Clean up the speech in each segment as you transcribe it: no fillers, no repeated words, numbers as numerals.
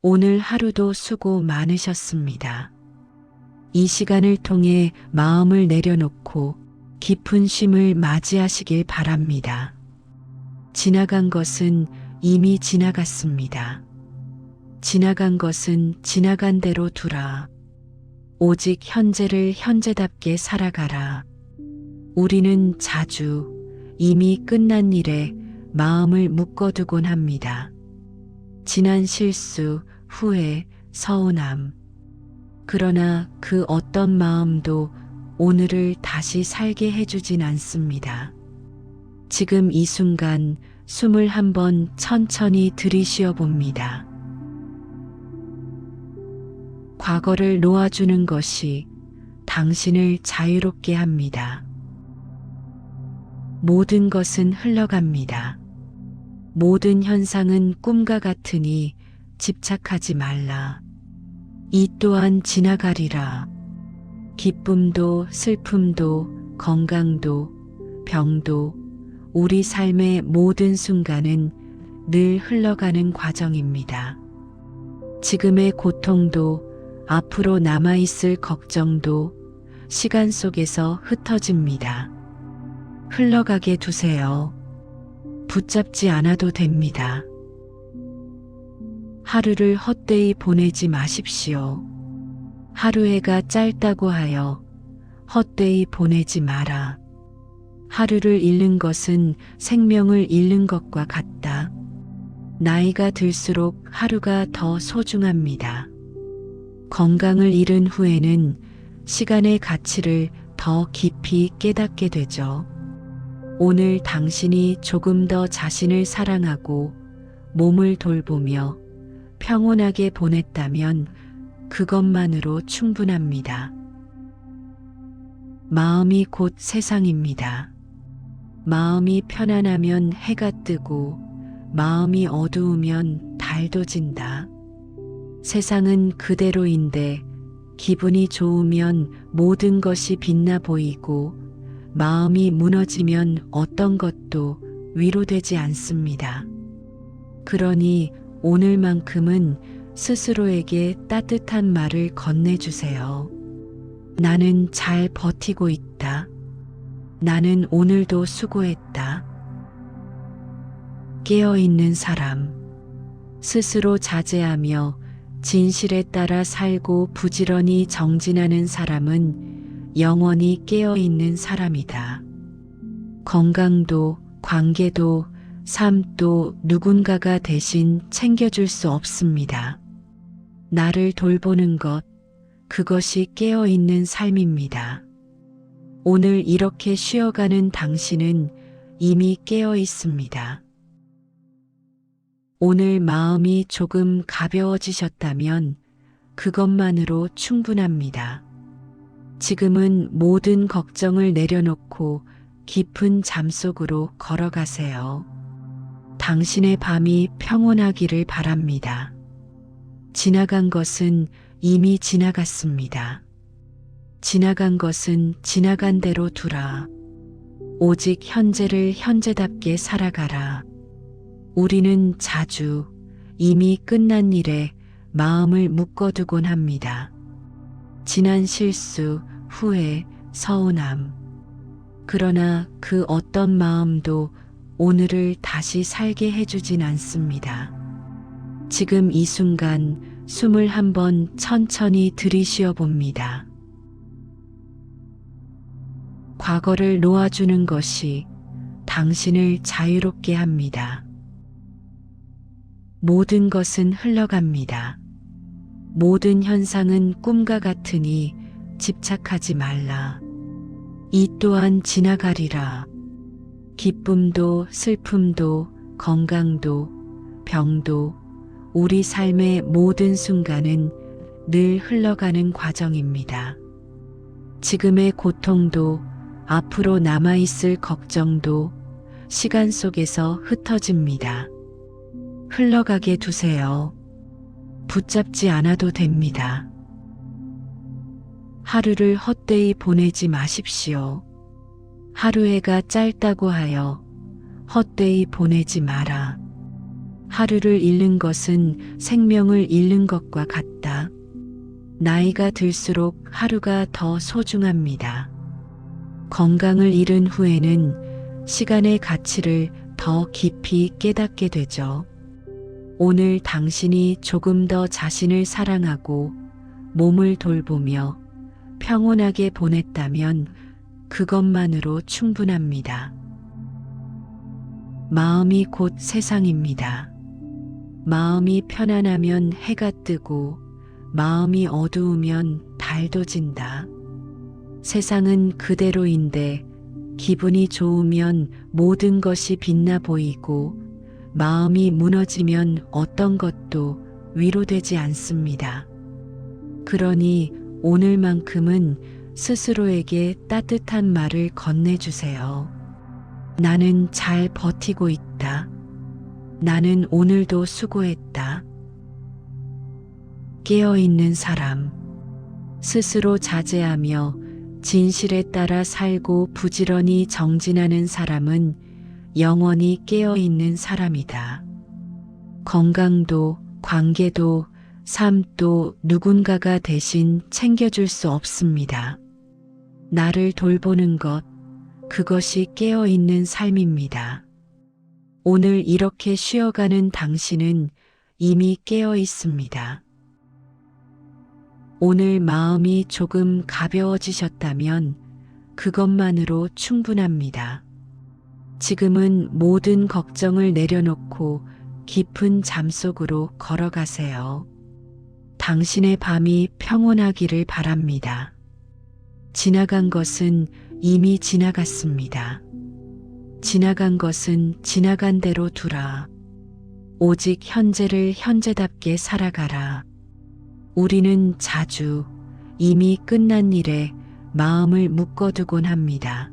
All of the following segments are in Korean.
오늘 하루도 수고 많으셨습니다. 이 시간을 통해 마음을 내려놓고 깊은 쉼을 맞이하시길 바랍니다. 지나간 것은 이미 지나갔습니다. 지나간 것은 지나간 대로 두라. 오직 현재를 현재답게 살아가라. 우리는 자주 이미 끝난 일에 마음을 묶어두곤 합니다. 지난 실수, 후회, 서운함. 그러나 그 어떤 마음도 오늘을 다시 살게 해주진 않습니다. 지금 이 순간 숨을 한번 천천히 들이쉬어 봅니다. 과거를 놓아주는 것이 당신을 자유롭게 합니다. 모든 것은 흘러갑니다. 모든 현상은 꿈과 같으니 집착하지 말라. 이 또한 지나가리라. 기쁨도 슬픔도 건강도 병도 우리 삶의 모든 순간은 늘 흘러가는 과정입니다. 지금의 고통도 앞으로 남아있을 걱정도 시간 속에서 흩어집니다. 흘러가게 두세요. 붙잡지 않아도 됩니다. 하루를 헛되이 보내지 마십시오. 하루해가 짧다고 하여 헛되이 보내지 마라. 하루를 잃는 것은 생명을 잃는 것과 같다. 나이가 들수록 하루가 더 소중합니다. 건강을 잃은 후에는 시간의 가치를 더 깊이 깨닫게 되죠. 오늘 당신이 조금 더 자신을 사랑하고 몸을 돌보며 평온하게 보냈다면 그것만으로 충분합니다. 마음이 곧 세상입니다. 마음이 편안하면 해가 뜨고 마음이 어두우면 달도 진다. 세상은 그대로인데 기분이 좋으면 모든 것이 빛나 보이고 마음이 무너지면 어떤 것도 위로되지 않습니다. 그러니 오늘만큼은 스스로에게 따뜻한 말을 건네주세요. 나는 잘 버티고 있다. 나는 오늘도 수고했다. 깨어있는 사람, 스스로 자제하며 진실에 따라 살고 부지런히 정진하는 사람은 영원히 깨어있는 사람이다. 건강도 관계도 삶도 누군가가 대신 챙겨줄 수 없습니다. 나를 돌보는 것, 그것이 깨어있는 삶입니다. 오늘 이렇게 쉬어가는 당신은 이미 깨어 있습니다. 오늘 마음이 조금 가벼워지셨다면 그것만으로 충분합니다. 지금은 모든 걱정을 내려놓고 깊은 잠 속으로 걸어가세요. 당신의 밤이 평온하기를 바랍니다. 지나간 것은 이미 지나갔습니다. 지나간 것은 지나간 대로 두라. 오직 현재를 현재답게 살아가라. 우리는 자주 이미 끝난 일에 마음을 묶어두곤 합니다. 지난 실수, 후회, 서운함. 그러나 그 어떤 마음도 오늘을 다시 살게 해주진 않습니다. 지금 이 순간 숨을 한번 천천히 들이쉬어 봅니다. 과거를 놓아주는 것이 당신을 자유롭게 합니다. 모든 것은 흘러갑니다. 모든 현상은 꿈과 같으니 집착하지 말라. 이 또한 지나가리라. 기쁨도 슬픔도 건강도 병도 우리 삶의 모든 순간은 늘 흘러가는 과정입니다. 지금의 고통도 앞으로 남아있을 걱정도 시간 속에서 흩어집니다. 흘러가게 두세요. 붙잡지 않아도 됩니다. 하루를 헛되이 보내지 마십시오. 하루해가 짧다고 하여 헛되이 보내지 마라. 하루를 잃는 것은 생명을 잃는 것과 같다. 나이가 들수록 하루가 더 소중합니다. 건강을 잃은 후에는 시간의 가치를 더 깊이 깨닫게 되죠. 오늘 당신이 조금 더 자신을 사랑하고 몸을 돌보며 평온하게 보냈다면 그것만으로 충분합니다. 마음이 곧 세상입니다. 마음이 편안하면 해가 뜨고 마음이 어두우면 달도 진다. 세상은 그대로인데 기분이 좋으면 모든 것이 빛나 보이고 마음이 무너지면 어떤 것도 위로되지 않습니다. 그러니 오늘만큼은 스스로에게 따뜻한 말을 건네주세요. 나는 잘 버티고 있다. 나는 오늘도 수고했다. 깨어있는 사람. 스스로 자제하며 진실에 따라 살고 부지런히 정진하는 사람은 영원히 깨어있는 사람이다. 건강도, 관계도, 삶도 누군가가 대신 챙겨줄 수 없습니다. 나를 돌보는 것, 그것이 깨어있는 삶입니다. 오늘 이렇게 쉬어가는 당신은 이미 깨어 있습니다. 오늘 마음이 조금 가벼워지셨다면 그것만으로 충분합니다. 지금은 모든 걱정을 내려놓고 깊은 잠 속으로 걸어가세요. 당신의 밤이 평온하기를 바랍니다. 지나간 것은 이미 지나갔습니다. 지나간 것은 지나간 대로 두라. 오직 현재를 현재답게 살아가라. 우리는 자주 이미 끝난 일에 마음을 묶어두곤 합니다.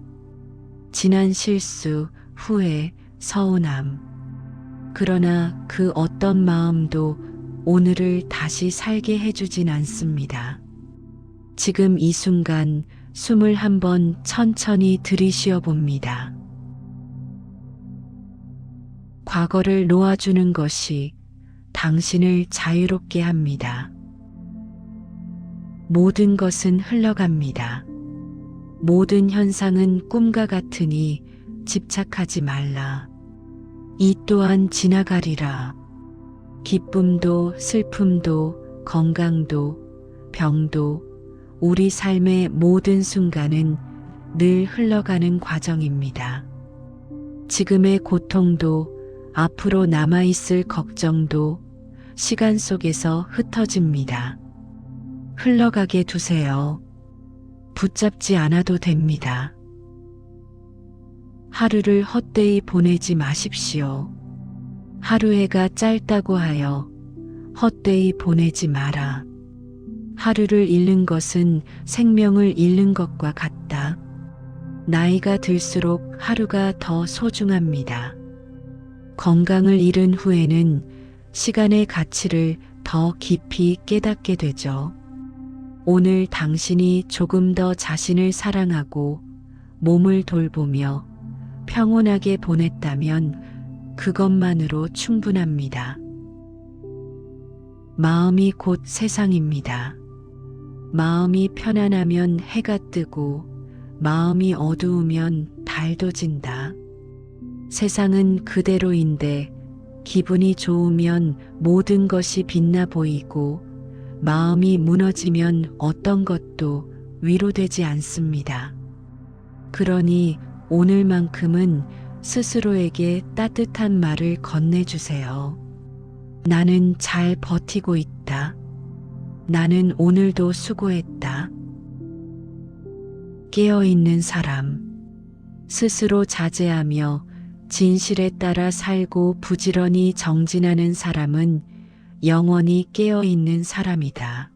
지난 실수, 후회, 서운함. 그러나 그 어떤 마음도 오늘을 다시 살게 해주진 않습니다. 지금 이 순간 숨을 한번 천천히 들이쉬어 봅니다. 과거를 놓아주는 것이 당신을 자유롭게 합니다. 모든 것은 흘러갑니다. 모든 현상은 꿈과 같으니 집착하지 말라. 이 또한 지나가리라. 기쁨도 슬픔도 건강도 병도 우리 삶의 모든 순간은 늘 흘러가는 과정입니다. 지금의 고통도 앞으로 남아있을 걱정도 시간 속에서 흩어집니다. 흘러가게 두세요. 붙잡지 않아도 됩니다. 하루를 헛되이 보내지 마십시오. 하루해가 짧다고 하여 헛되이 보내지 마라. 하루를 잃는 것은 생명을 잃는 것과 같다. 나이가 들수록 하루가 더 소중합니다. 건강을 잃은 후에는 시간의 가치를 더 깊이 깨닫게 되죠. 오늘 당신이 조금 더 자신을 사랑하고 몸을 돌보며 평온하게 보냈다면 그것만으로 충분합니다. 마음이 곧 세상입니다. 마음이 편안하면 해가 뜨고 마음이 어두우면 달도 진다. 세상은 그대로인데 기분이 좋으면 모든 것이 빛나 보이고 마음이 무너지면 어떤 것도 위로되지 않습니다. 그러니 오늘만큼은 스스로에게 따뜻한 말을 건네주세요. 나는 잘 버티고 있다. 나는 오늘도 수고했다. 깨어있는 사람. 스스로 자제하며 진실에 따라 살고 부지런히 정진하는 사람은 영원히 깨어있는 사람이다.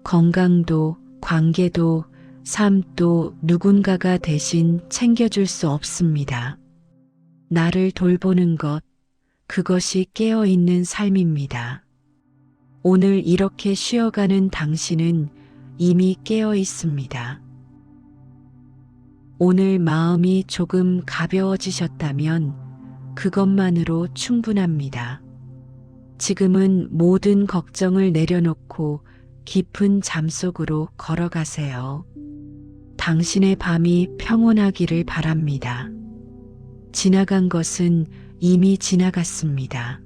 건강도, 관계도, 삶도 누군가가 대신 챙겨줄 수 없습니다. 나를 돌보는 것, 그것이 깨어있는 삶입니다. 오늘 이렇게 쉬어가는 당신은 이미 깨어 있습니다. 오늘 마음이 조금 가벼워지셨다면 그것만으로 충분합니다. 지금은 모든 걱정을 내려놓고 깊은 잠 속으로 걸어가세요. 당신의 밤이 평온하기를 바랍니다. 지나간 것은 이미 지나갔습니다.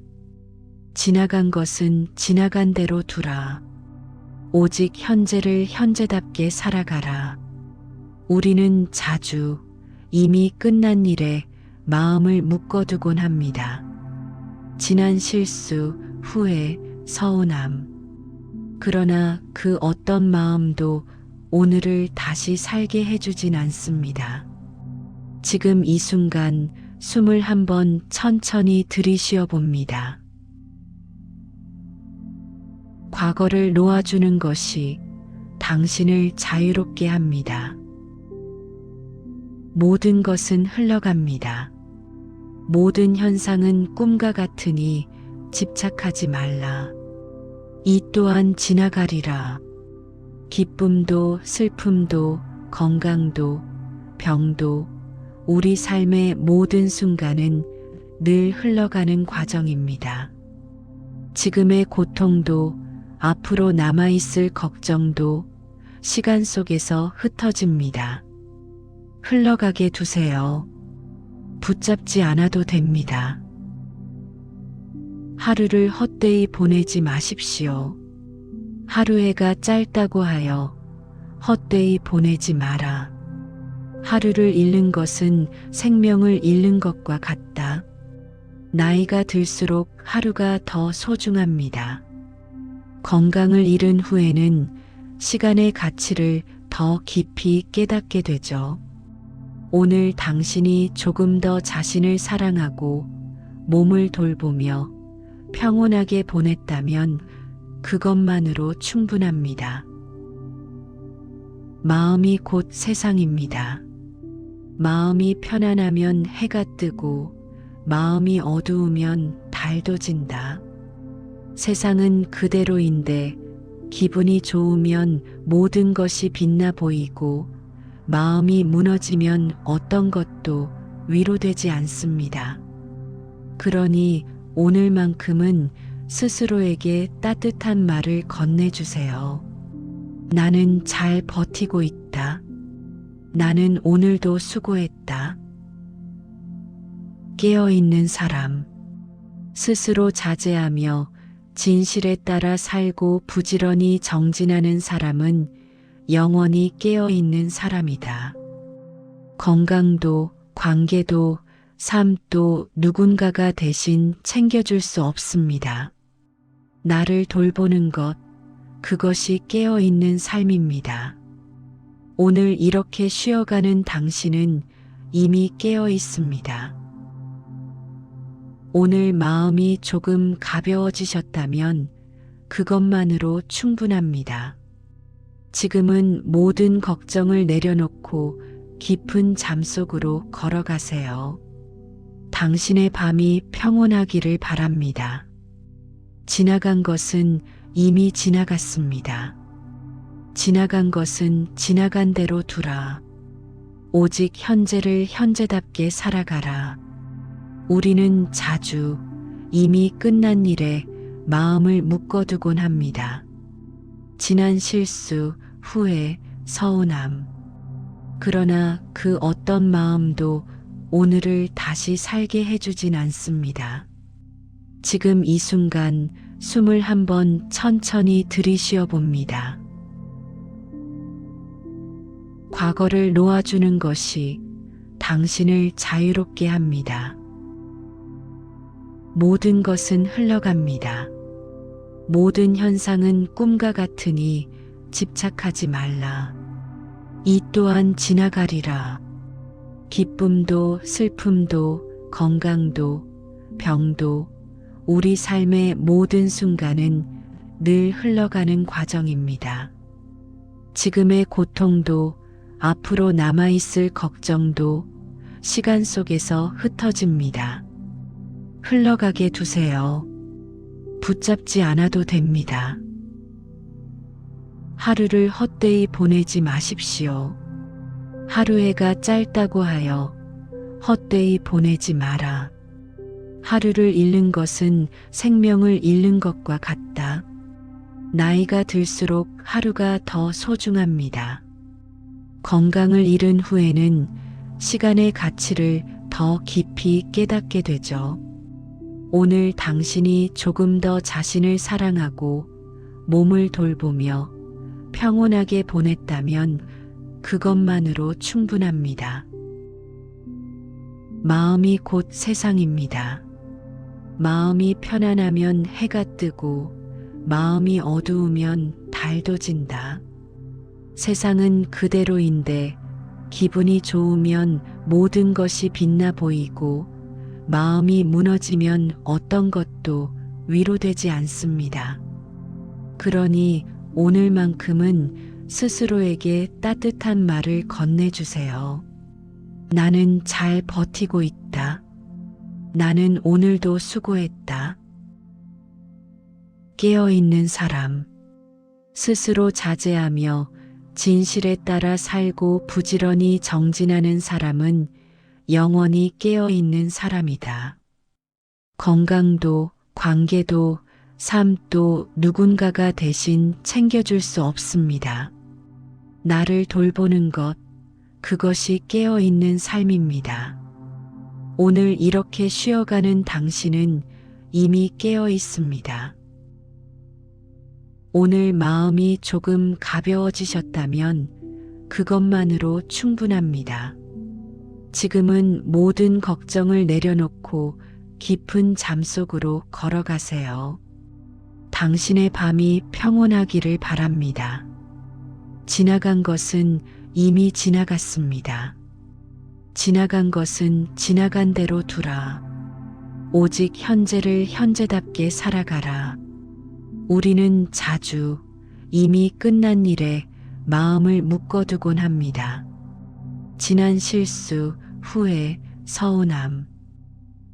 지나간 것은 지나간 대로 두라. 오직 현재를 현재답게 살아가라. 우리는 자주 이미 끝난 일에 마음을 묶어두곤 합니다. 지난 실수, 후회, 서운함. 그러나 그 어떤 마음도 오늘을 다시 살게 해주진 않습니다. 지금 이 순간 숨을 한번 천천히 들이쉬어 봅니다. 과거를 놓아주는 것이 당신을 자유롭게 합니다. 모든 것은 흘러갑니다. 모든 현상은 꿈과 같으니 집착하지 말라. 이 또한 지나가리라. 기쁨도 슬픔도 건강도 병도 우리 삶의 모든 순간은 늘 흘러가는 과정입니다. 지금의 고통도 앞으로 남아있을 걱정도 시간 속에서 흩어집니다. 흘러가게 두세요. 붙잡지 않아도 됩니다. 하루를 헛되이 보내지 마십시오. 하루해가 짧다고 하여 헛되이 보내지 마라. 하루를 잃는 것은 생명을 잃는 것과 같다. 나이가 들수록 하루가 더 소중합니다. 건강을 잃은 후에는 시간의 가치를 더 깊이 깨닫게 되죠. 오늘 당신이 조금 더 자신을 사랑하고 몸을 돌보며 평온하게 보냈다면 그것만으로 충분합니다. 마음이 곧 세상입니다. 마음이 편안하면 해가 뜨고 마음이 어두우면 달도 진다. 세상은 그대로인데 기분이 좋으면 모든 것이 빛나 보이고 마음이 무너지면 어떤 것도 위로되지 않습니다. 그러니 오늘만큼은 스스로에게 따뜻한 말을 건네주세요. 나는 잘 버티고 있다. 나는 오늘도 수고했다. 깨어있는 사람. 스스로 자제하며 진실에 따라 살고 부지런히 정진하는 사람은 영원히 깨어있는 사람이다. 건강도, 관계도, 삶도 누군가가 대신 챙겨줄 수 없습니다. 나를 돌보는 것, 그것이 깨어있는 삶입니다. 오늘 이렇게 쉬어가는 당신은 이미 깨어 있습니다. 오늘 마음이 조금 가벼워지셨다면 그것만으로 충분합니다. 지금은 모든 걱정을 내려놓고 깊은 잠 속으로 걸어가세요. 당신의 밤이 평온하기를 바랍니다. 지나간 것은 이미 지나갔습니다. 지나간 것은 지나간 대로 두라. 오직 현재를 현재답게 살아가라. 우리는 자주 이미 끝난 일에 마음을 묶어두곤 합니다. 지난 실수, 후회, 서운함. 그러나 그 어떤 마음도 오늘을 다시 살게 해주진 않습니다. 지금 이 순간 숨을 한번 천천히 들이쉬어 봅니다. 과거를 놓아주는 것이 당신을 자유롭게 합니다. 모든 것은 흘러갑니다. 모든 현상은 꿈과 같으니 집착하지 말라. 이 또한 지나가리라. 기쁨도 슬픔도 건강도 병도 우리 삶의 모든 순간은 늘 흘러가는 과정입니다. 지금의 고통도 앞으로 남아있을 걱정도 시간 속에서 흩어집니다. 흘러가게 두세요. 붙잡지 않아도 됩니다. 하루를 헛되이 보내지 마십시오. 하루해가 짧다고 하여 헛되이 보내지 마라. 하루를 잃는 것은 생명을 잃는 것과 같다. 나이가 들수록 하루가 더 소중합니다. 건강을 잃은 후에는 시간의 가치를 더 깊이 깨닫게 되죠. 오늘 당신이 조금 더 자신을 사랑하고 몸을 돌보며 평온하게 보냈다면 그것만으로 충분합니다. 마음이 곧 세상입니다. 마음이 편안하면 해가 뜨고 마음이 어두우면 달도 진다. 세상은 그대로인데 기분이 좋으면 모든 것이 빛나 보이고 마음이 무너지면 어떤 것도 위로되지 않습니다. 그러니 오늘만큼은 스스로에게 따뜻한 말을 건네주세요. 나는 잘 버티고 있다. 나는 오늘도 수고했다. 깨어있는 사람. 스스로 자제하며 진실에 따라 살고 부지런히 정진하는 사람은 영원히 깨어있는 사람이다. 건강도, 관계도, 삶도 누군가가 대신 챙겨줄 수 없습니다. 나를 돌보는 것, 그것이 깨어있는 삶입니다. 오늘 이렇게 쉬어가는 당신은 이미 깨어 있습니다. 오늘 마음이 조금 가벼워지셨다면 그것만으로 충분합니다. 지금은 모든 걱정을 내려놓고 깊은 잠 속으로 걸어가세요. 당신의 밤이 평온하기를 바랍니다. 지나간 것은 이미 지나갔습니다. 지나간 것은 지나간 대로 두라. 오직 현재를 현재답게 살아가라. 우리는 자주 이미 끝난 일에 마음을 묶어두곤 합니다. 지난 실수, 후회, 서운함.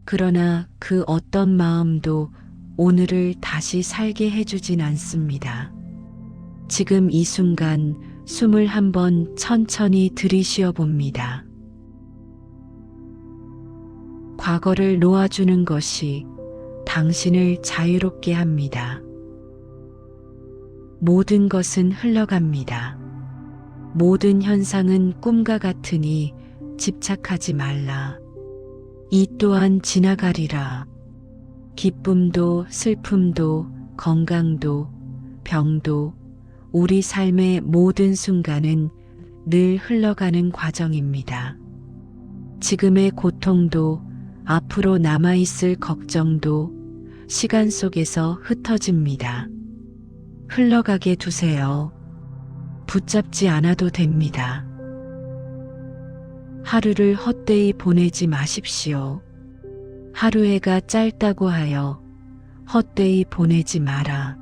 그러나 그 어떤 마음도 오늘을 다시 살게 해주진 않습니다. 지금 이 순간 숨을 한번 천천히 들이쉬어 봅니다. 과거를 놓아주는 것이 당신을 자유롭게 합니다. 모든 것은 흘러갑니다. 모든 현상은 꿈과 같으니 집착하지 말라. 이 또한 지나가리라. 기쁨도 슬픔도 건강도 병도 우리 삶의 모든 순간은 늘 흘러가는 과정입니다. 지금의 고통도 앞으로 남아있을 걱정도 시간 속에서 흩어집니다. 흘러가게 두세요. 붙잡지 않아도 됩니다. 하루를 헛되이 보내지 마십시오. 하루해가 짧다고 하여 헛되이 보내지 마라.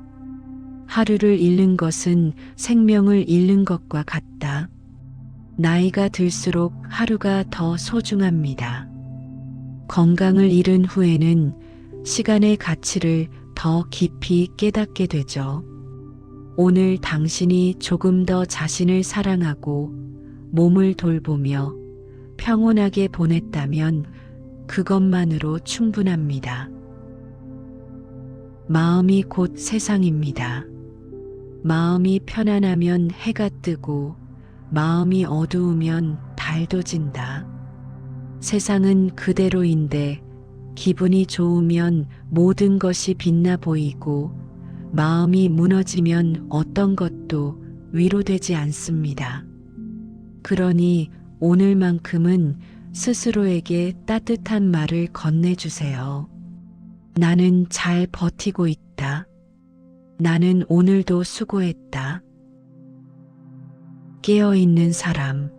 하루를 잃는 것은 생명을 잃는 것과 같다. 나이가 들수록 하루가 더 소중합니다. 건강을 잃은 후에는 시간의 가치를 더 깊이 깨닫게 되죠. 오늘 당신이 조금 더 자신을 사랑하고 몸을 돌보며 평온하게 보냈다면 그것만으로 충분합니다. 마음이 곧 세상입니다. 마음이 편안하면 해가 뜨고 마음이 어두우면 달도 진다. 세상은 그대로인데 기분이 좋으면 모든 것이 빛나 보이고 마음이 무너지면 어떤 것도 위로되지 않습니다. 그러니 오늘만큼은 스스로에게 따뜻한 말을 건네주세요. 나는 잘 버티고 있다. 나는 오늘도 수고했다. 깨어있는 사람.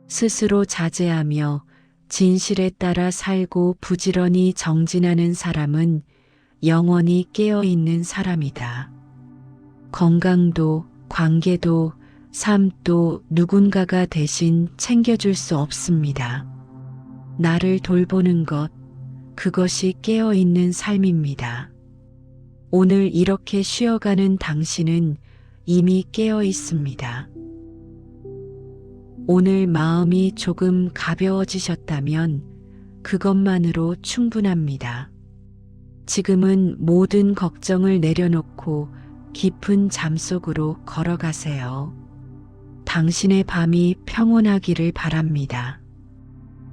스스로 자제하며 진실에 따라 살고 부지런히 정진하는 사람은 영원히 깨어있는 사람이다. 건강도, 관계도, 삶도 누군가가 대신 챙겨줄 수 없습니다. 나를 돌보는 것, 그것이 깨어있는 삶입니다. 오늘 이렇게 쉬어가는 당신은 이미 깨어 있습니다. 오늘 마음이 조금 가벼워지셨다면 그것만으로 충분합니다. 지금은 모든 걱정을 내려놓고 깊은 잠 속으로 걸어가세요. 당신의 밤이 평온하기를 바랍니다.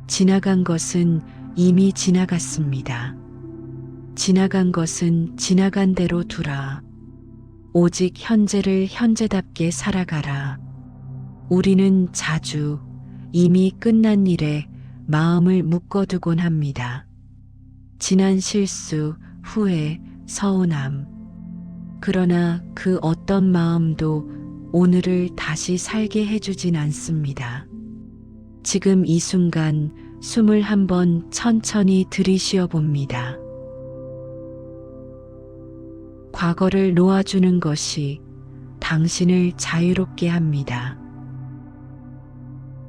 지나간 것은 이미 지나갔습니다. 지나간 것은 지나간 대로 두라. 오직 현재를 현재답게 살아가라. 우리는 자주 이미 끝난 일에 마음을 묶어두곤 합니다. 지난 실수, 후회, 서운함. 그러나 그 어떤 마음도 오늘을 다시 살게 해주진 않습니다. 지금 이 순간 숨을 한번 천천히 들이쉬어 봅니다. 과거를 놓아주는 것이 당신을 자유롭게 합니다.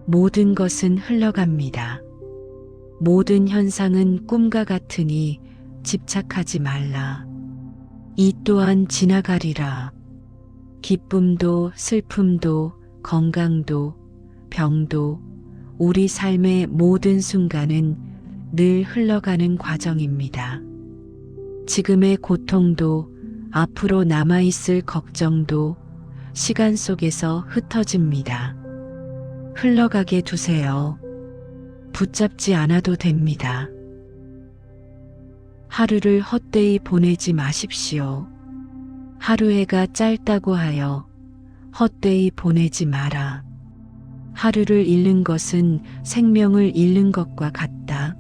모든 것은 흘러갑니다. 모든 현상은 꿈과 같으니 집착하지 말라. 이 또한 지나가리라. 기쁨도 슬픔도 건강도 병도 우리 삶의 모든 순간은 늘 흘러가는 과정입니다. 지금의 고통도 앞으로 남아있을 걱정도 시간 속에서 흩어집니다. 흘러가게 두세요. 붙잡지 않아도 됩니다. 하루를 헛되이 보내지 마십시오. 하루해가 짧다고 하여 헛되이 보내지 마라. 하루를 잃는 것은 생명을 잃는 것과 같다.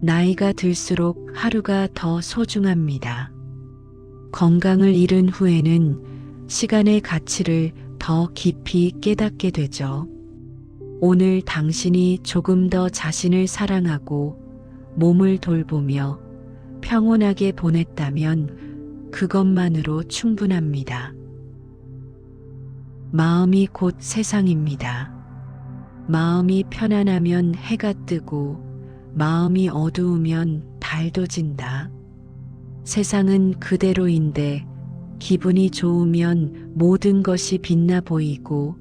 나이가 들수록 하루가 더 소중합니다. 건강을 잃은 후에는 시간의 가치를 더 깊이 깨닫게 되죠. 오늘 당신이 조금 더 자신을 사랑하고 몸을 돌보며 평온하게 보냈다면 그것만으로 충분합니다. 마음이 곧 세상입니다. 마음이 편안하면 해가 뜨고 마음이 어두우면 달도 진다. 세상은 그대로인데 기분이 좋으면 모든 것이 빛나 보이고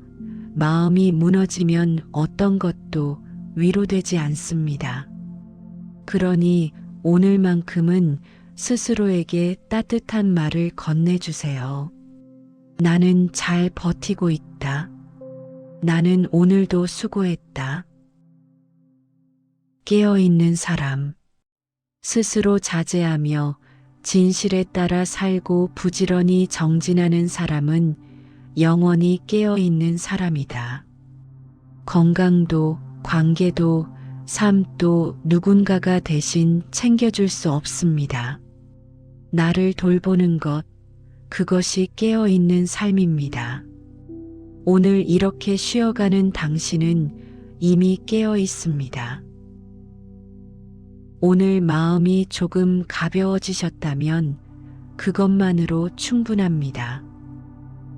마음이 무너지면 어떤 것도 위로되지 않습니다. 그러니 오늘만큼은 스스로에게 따뜻한 말을 건네주세요. 나는 잘 버티고 있다. 나는 오늘도 수고했다. 깨어있는 사람. 스스로 자제하며 진실에 따라 살고 부지런히 정진하는 사람은 영원히 깨어있는 사람이다. 건강도, 관계도, 삶도 누군가가 대신 챙겨줄 수 없습니다. 나를 돌보는 것, 그것이 깨어있는 삶입니다. 오늘 이렇게 쉬어가는 당신은 이미 깨어 있습니다. 오늘 마음이 조금 가벼워지셨다면 그것만으로 충분합니다.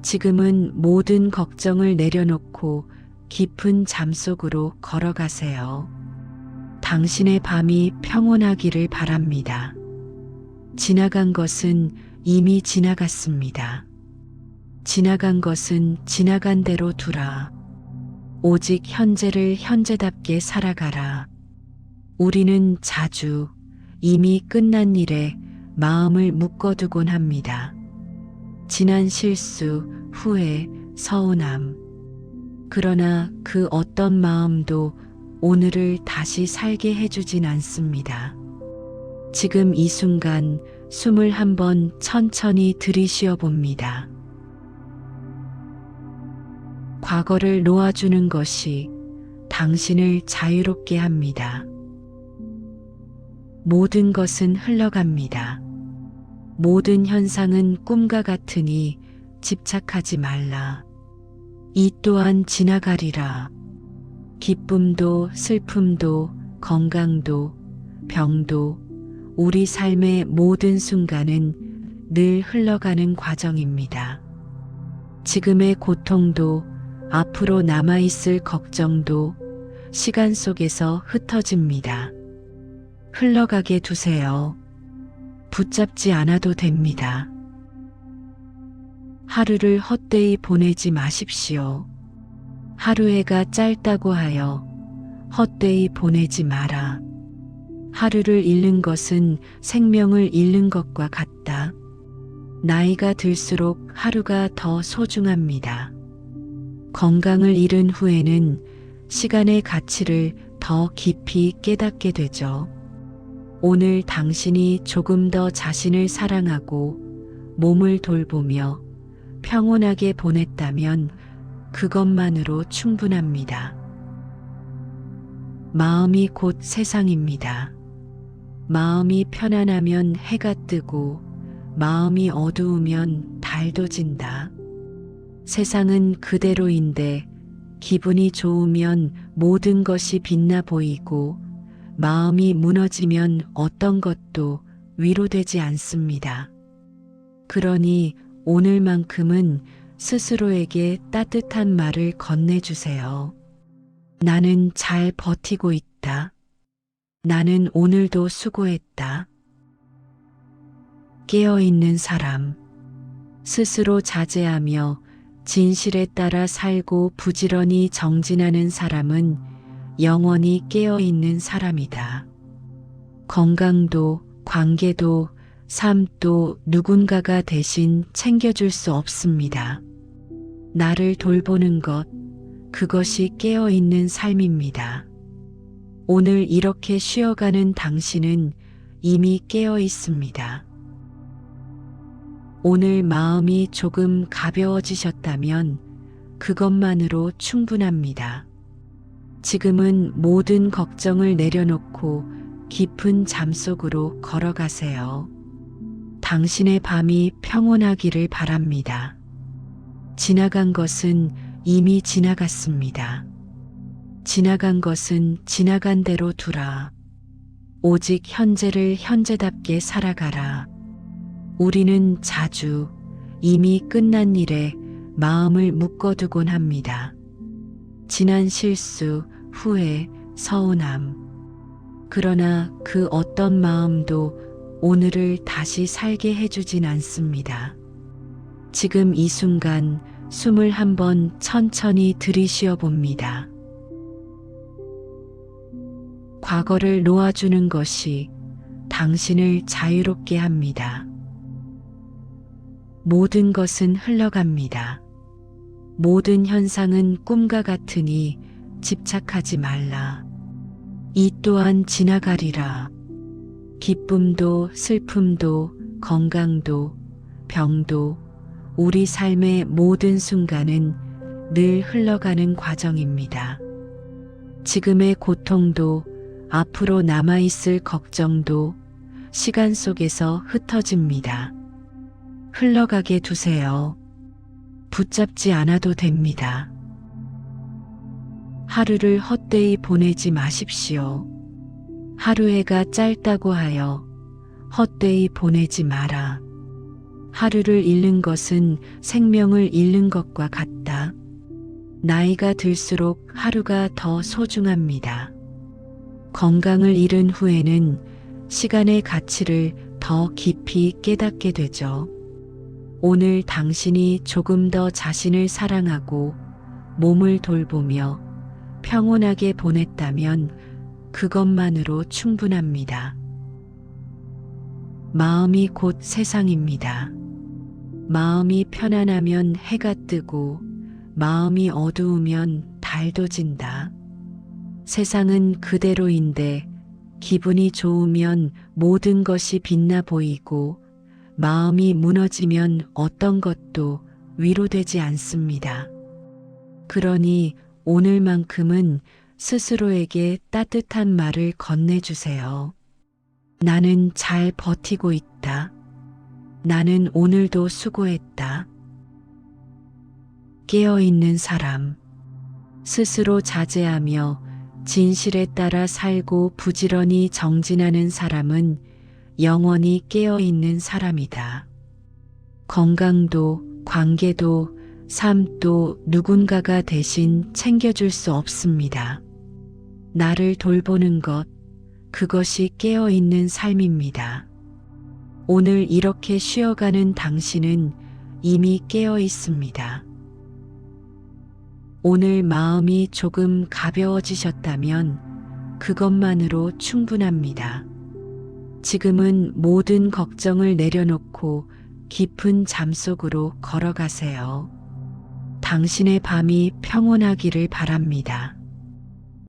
지금은 모든 걱정을 내려놓고 깊은 잠 속으로 걸어가세요. 당신의 밤이 평온하기를 바랍니다. 지나간 것은 이미 지나갔습니다. 지나간 것은 지나간 대로 두라. 오직 현재를 현재답게 살아가라. 우리는 자주 이미 끝난 일에 마음을 묶어두곤 합니다. 지난 실수, 후회, 서운함. 그러나 그 어떤 마음도 오늘을 다시 살게 해주진 않습니다. 지금 이 순간 숨을 한번 천천히 들이쉬어 봅니다. 과거를 놓아주는 것이 당신을 자유롭게 합니다. 모든 것은 흘러갑니다. 모든 현상은 꿈과 같으니 집착하지 말라. 이 또한 지나가리라. 기쁨도 슬픔도 건강도 병도 우리 삶의 모든 순간은 늘 흘러가는 과정입니다. 지금의 고통도 앞으로 남아있을 걱정도 시간 속에서 흩어집니다. 흘러가게 두세요. 붙잡지 않아도 됩니다. 하루를 헛되이 보내지 마십시오. 하루해가 짧다고 하여 헛되이 보내지 마라. 하루를 잃는 것은 생명을 잃는 것과 같다. 나이가 들수록 하루가 더 소중합니다. 건강을 잃은 후에는 시간의 가치를 더 깊이 깨닫게 되죠. 오늘 당신이 조금 더 자신을 사랑하고 몸을 돌보며 평온하게 보냈다면 그것만으로 충분합니다. 마음이 곧 세상입니다. 마음이 편안하면 해가 뜨고 마음이 어두우면 달도 진다. 세상은 그대로인데 기분이 좋으면 모든 것이 빛나 보이고 마음이 무너지면 어떤 것도 위로되지 않습니다. 그러니 오늘만큼은 스스로에게 따뜻한 말을 건네주세요. 나는 잘 버티고 있다. 나는 오늘도 수고했다. 깨어있는 사람. 스스로 자제하며 진실에 따라 살고 부지런히 정진하는 사람은 영원히 깨어있는 사람이다. 건강도, 관계도, 삶도 누군가가 대신 챙겨줄 수 없습니다. 나를 돌보는 것, 그것이 깨어있는 삶입니다. 오늘 이렇게 쉬어가는 당신은 이미 깨어 있습니다. 오늘 마음이 조금 가벼워지셨다면 그것만으로 충분합니다. 지금은 모든 걱정을 내려놓고 깊은 잠 속으로 걸어가세요. 당신의 밤이 평온하기를 바랍니다. 지나간 것은 이미 지나갔습니다. 지나간 것은 지나간 대로 두라. 오직 현재를 현재답게 살아가라. 우리는 자주 이미 끝난 일에 마음을 묶어두곤 합니다. 지난 실수, 후회, 서운함. 그러나 그 어떤 마음도 오늘을 다시 살게 해주진 않습니다. 지금 이 순간 숨을 한번 천천히 들이쉬어 봅니다. 과거를 놓아주는 것이 당신을 자유롭게 합니다. 모든 것은 흘러갑니다. 모든 현상은 꿈과 같으니 집착하지 말라. 이 또한 지나가리라. 기쁨도 슬픔도 건강도 병도 우리 삶의 모든 순간은 늘 흘러가는 과정입니다. 지금의 고통도 앞으로 남아있을 걱정도 시간 속에서 흩어집니다. 흘러가게 두세요. 붙잡지 않아도 됩니다. 하루를 헛되이 보내지 마십시오. 하루해가 짧다고 하여 헛되이 보내지 마라. 하루를 잃는 것은 생명을 잃는 것과 같다. 나이가 들수록 하루가 더 소중합니다. 건강을 잃은 후에는 시간의 가치를 더 깊이 깨닫게 되죠. 오늘 당신이 조금 더 자신을 사랑하고 몸을 돌보며 평온하게 보냈다면 그것만으로 충분합니다. 마음이 곧 세상입니다. 마음이 편안하면 해가 뜨고 마음이 어두우면 달도 진다. 세상은 그대로인데 기분이 좋으면 모든 것이 빛나 보이고 마음이 무너지면 어떤 것도 위로되지 않습니다. 그러니 오늘만큼은 스스로에게 따뜻한 말을 건네주세요. 나는 잘 버티고 있다. 나는 오늘도 수고했다. 깨어있는 사람. 스스로 자제하며 진실에 따라 살고 부지런히 정진하는 사람은 영원히 깨어있는 사람이다. 건강도, 관계도, 삶도 누군가가 대신 챙겨줄 수 없습니다. 나를 돌보는 것, 그것이 깨어있는 삶입니다. 오늘 이렇게 쉬어가는 당신은 이미 깨어 있습니다. 오늘 마음이 조금 가벼워지셨다면 그것만으로 충분합니다. 지금은 모든 걱정을 내려놓고 깊은 잠 속으로 걸어가세요. 당신의 밤이 평온하기를 바랍니다.